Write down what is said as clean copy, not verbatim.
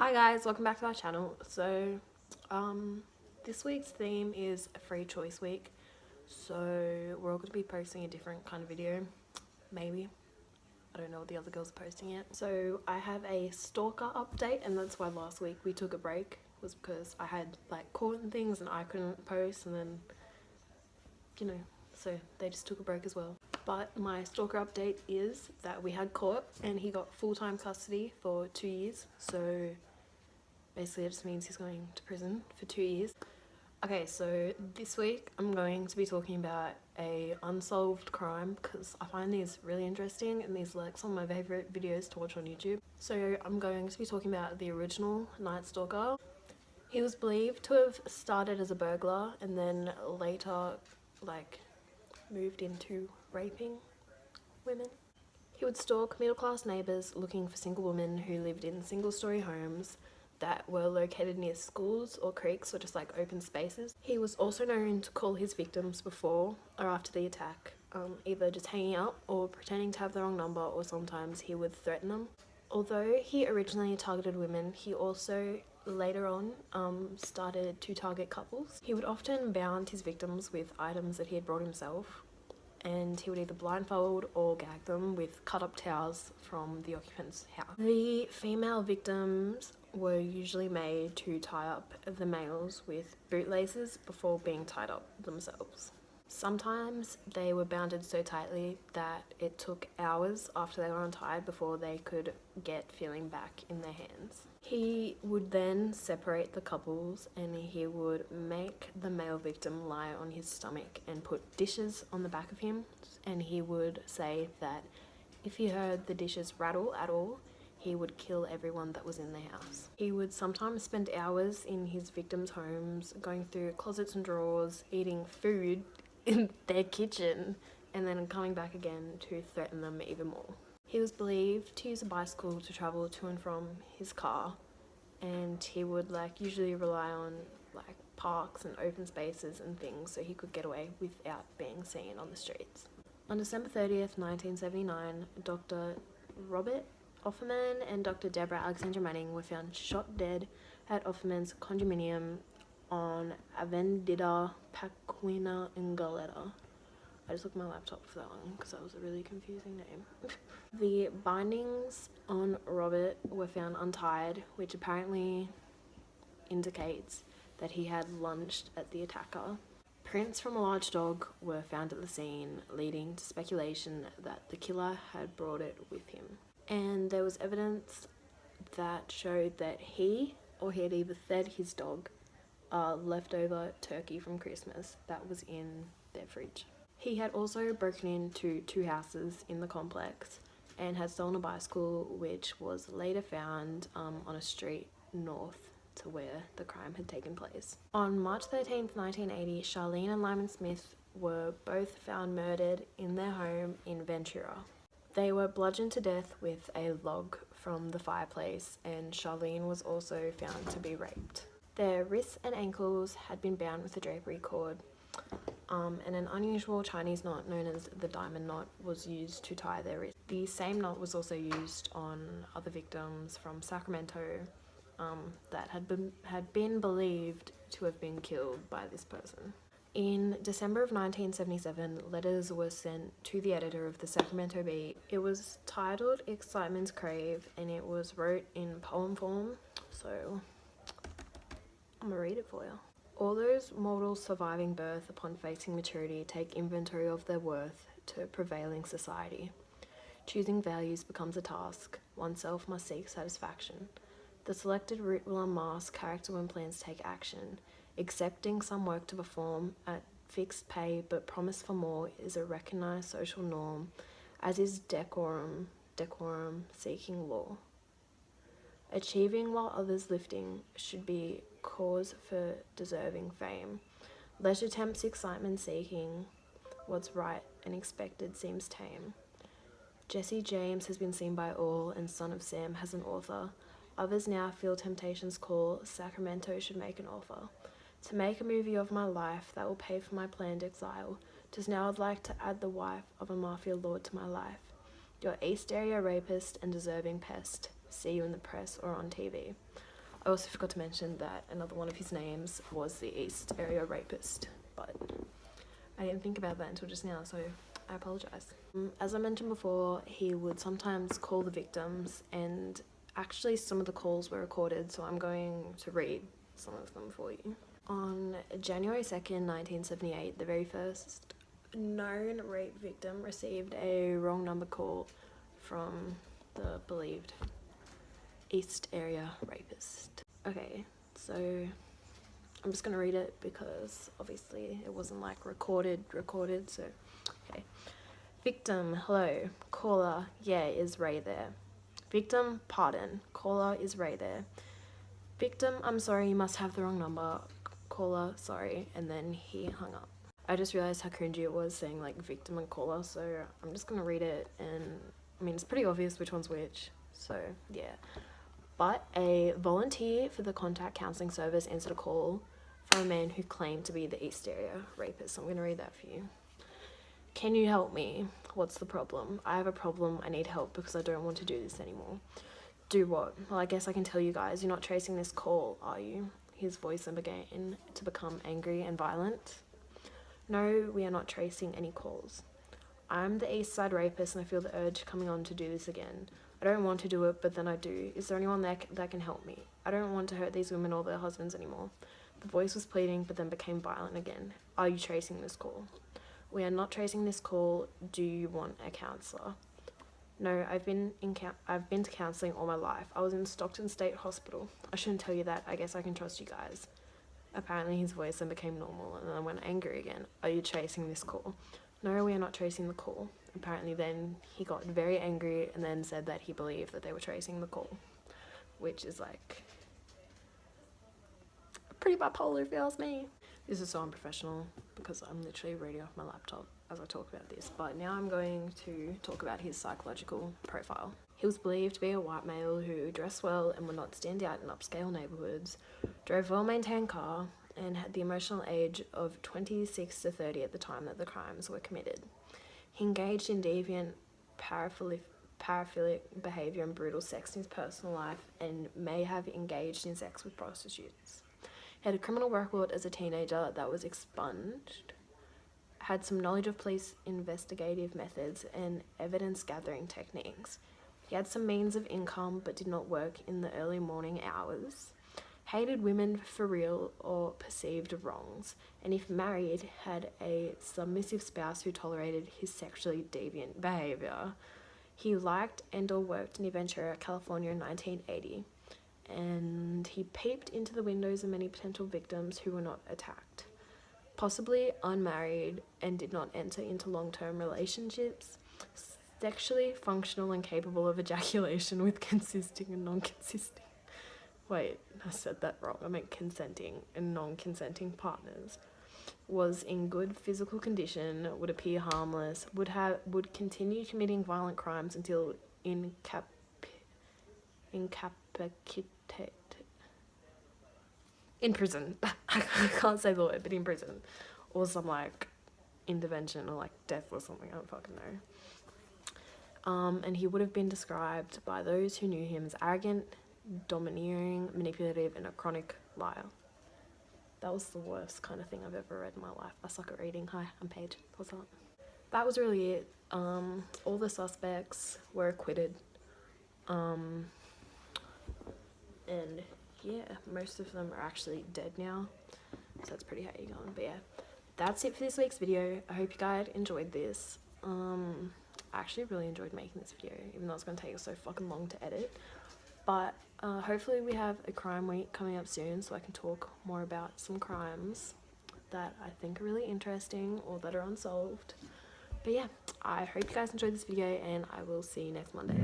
Hi guys, welcome back to our channel. So this week's theme is a free choice week, so we're all going to be posting a different kind of video. Maybe, I don't know what the other girls are posting yet. So I have a Stalker update, and that's why last week we took a break, was because I had like court and things and I couldn't post, and then so they just took a break as well. But my Stalker update is that we had court and he got full-time custody for 2 years. So basically it just means he's going to prison for 2 years. Okay, so this week I'm going to be talking about a unsolved crime because I find these really interesting and these are like some of my favourite videos to watch on YouTube. So I'm going to be talking about the original Night Stalker. He was believed to have started as a burglar and then later moved into raping women. He would stalk middle-class neighbours looking for single women who lived in single-storey homes that were located near schools or creeks or just like open spaces. He was also known to call his victims before or after the attack, either just hanging out or pretending to have the wrong number, or sometimes he would threaten them. Although he originally targeted women, he also later on started to target couples. He would often bound his victims with items that he had brought himself, and he would either blindfold or gag them with cut-up towels from the occupant's house. The female victims were usually made to tie up the males with bootlaces before being tied up themselves. Sometimes they were bounded so tightly that it took hours after they were untied before they could get feeling back in their hands. He would then separate the couples and he would make the male victim lie on his stomach and put dishes on the back of him, and he would say that if he heard the dishes rattle at all, he would kill everyone that was in the house. He would sometimes spend hours in his victims' homes, going through closets and drawers, eating food in their kitchen, and then coming back again to threaten them even more. He was believed to use a bicycle to travel to and from his car, and he would usually rely on parks and open spaces and things so he could get away without being seen on the streets. On December 30th, 1979, Dr. Robert Offerman and Dr. Deborah Alexandra Manning were found shot dead at Offerman's condominium on Avenida Paquina in Goleta. I just looked at my laptop for that one because that was a really confusing name. The bindings on Robert were found untied, which apparently indicates that he had lunged at the attacker. Prints from a large dog were found at the scene, leading to speculation that the killer had brought it with him. And there was evidence that showed that he had either fed his dog leftover turkey from Christmas that was in their fridge. He had also broken into 2 houses in the complex and had stolen a bicycle, which was later found on a street north to where the crime had taken place. On March 13th, 1980, Charlene and Lyman Smith were both found murdered in their home in Ventura. They were bludgeoned to death with a log from the fireplace, and Charlene was also found to be raped. Their wrists and ankles had been bound with a drapery cord, and an unusual Chinese knot known as the diamond knot was used to tie their wrists. The same knot was also used on other victims from Sacramento that had been believed to have been killed by this person. In December of 1977, letters were sent to the editor of the Sacramento Bee. It was titled Excitement's Crave, and it was wrote in poem form, so I'm gonna read it for you. All those mortals surviving birth upon facing maturity take inventory of their worth to prevailing society. Choosing values becomes a task. Oneself must seek satisfaction. The selected route will unmask character when plans take action. Accepting some work to perform at fixed pay but promise for more is a recognized social norm, as is decorum seeking law. Achieving while others lifting should be cause for deserving fame. Leisure tempts excitement seeking, what's right and expected seems tame. Jesse James has been seen by all, and Son of Sam has an author. Others now feel temptation's call, Sacramento should make an offer. To make a movie of my life that will pay for my planned exile. Just now I'd like to add the wife of a mafia lord to my life. Your East Area rapist and deserving pest. See you in the press or on TV. I also forgot to mention that another one of his names was the East Area Rapist, but I didn't think about that until just now, so I apologise. As I mentioned before, he would sometimes call the victims, and actually some of the calls were recorded, so I'm going to read some of them for you. On January 2nd, 1978, the very first known rape victim received a wrong number call from the believed East Area Rapist. Okay, so I'm just gonna read it because obviously it wasn't like recorded, so okay. Victim, hello. Caller, yeah, is Ray there? Victim, pardon. Caller, is Ray there? Victim, I'm sorry, you must have the wrong number. Caller, sorry. And then he hung up. I just realised how cringy it was saying like victim and caller, so I'm just gonna read it, and I mean it's pretty obvious which one's which, so yeah. But a volunteer for the contact counselling service answered a call from a man who claimed to be the East Area Rapist. I'm gonna read that for you. Can you help me? What's the problem? I have a problem. I need help because I don't want to do this anymore. Do what? Well, I guess I can tell you guys. You're not tracing this call, are you? His voice then began to become angry and violent. No, we are not tracing any calls. I'm the East Side Rapist and I feel the urge coming on to do this again. I don't want to do it, but then I do. Is there anyone that can help me? I don't want to hurt these women or their husbands anymore. The voice was pleading, but then became violent again. Are you tracing this call? We are not tracing this call. Do you want a counsellor? No, I've been to counselling all my life. I was in Stockton State Hospital. I shouldn't tell you that. I guess I can trust you guys. Apparently his voice then became normal and then went angry again. Are you tracing this call? No, we are not tracing the call. Apparently then he got very angry and then said that he believed that they were tracing the call, which is like pretty bipolar if you ask me. This is so unprofessional because I'm literally reading off my laptop as I talk about this, but now I'm going to talk about his psychological profile. He was believed to be a white male who dressed well and would not stand out in upscale neighbourhoods, drove a well-maintained car, and had the emotional age of 26 to 30 at the time that the crimes were committed. He engaged in deviant, paraphilic behaviour and brutal sex in his personal life and may have engaged in sex with prostitutes. He had a criminal record as a teenager that was expunged, had some knowledge of police investigative methods and evidence-gathering techniques. He had some means of income but did not work in the early morning hours, hated women for real or perceived wrongs, and if married, had a submissive spouse who tolerated his sexually deviant behaviour. He liked and/or worked in Ventura, California in 1980, and he peeped into the windows of many potential victims who were not attacked. Possibly unmarried and did not enter into long-term relationships, sexually functional and capable of ejaculation with consisting and non-consisting. Wait, I said that wrong. I meant consenting and non-consenting partners. Was in good physical condition, would appear harmless, would continue committing violent crimes until incapacitated. In prison. I can't say the word, but in prison. Or some like intervention or like death or something, I don't fucking know. And he would have been described by those who knew him as arrogant, domineering, manipulative, and a chronic liar. That was the worst kind of thing I've ever read in my life. I suck at reading. Hi, I'm Paige. What's up? That was really it. All the suspects were acquitted. And yeah, most of them are actually dead now. So that's pretty hating on. But yeah, that's it for this week's video. I hope you guys enjoyed this. I actually really enjoyed making this video, even though it's going to take so fucking long to edit. But hopefully we have a crime week coming up soon so I can talk more about some crimes that I think are really interesting or that are unsolved. But yeah, I hope you guys enjoyed this video and I will see you next Monday.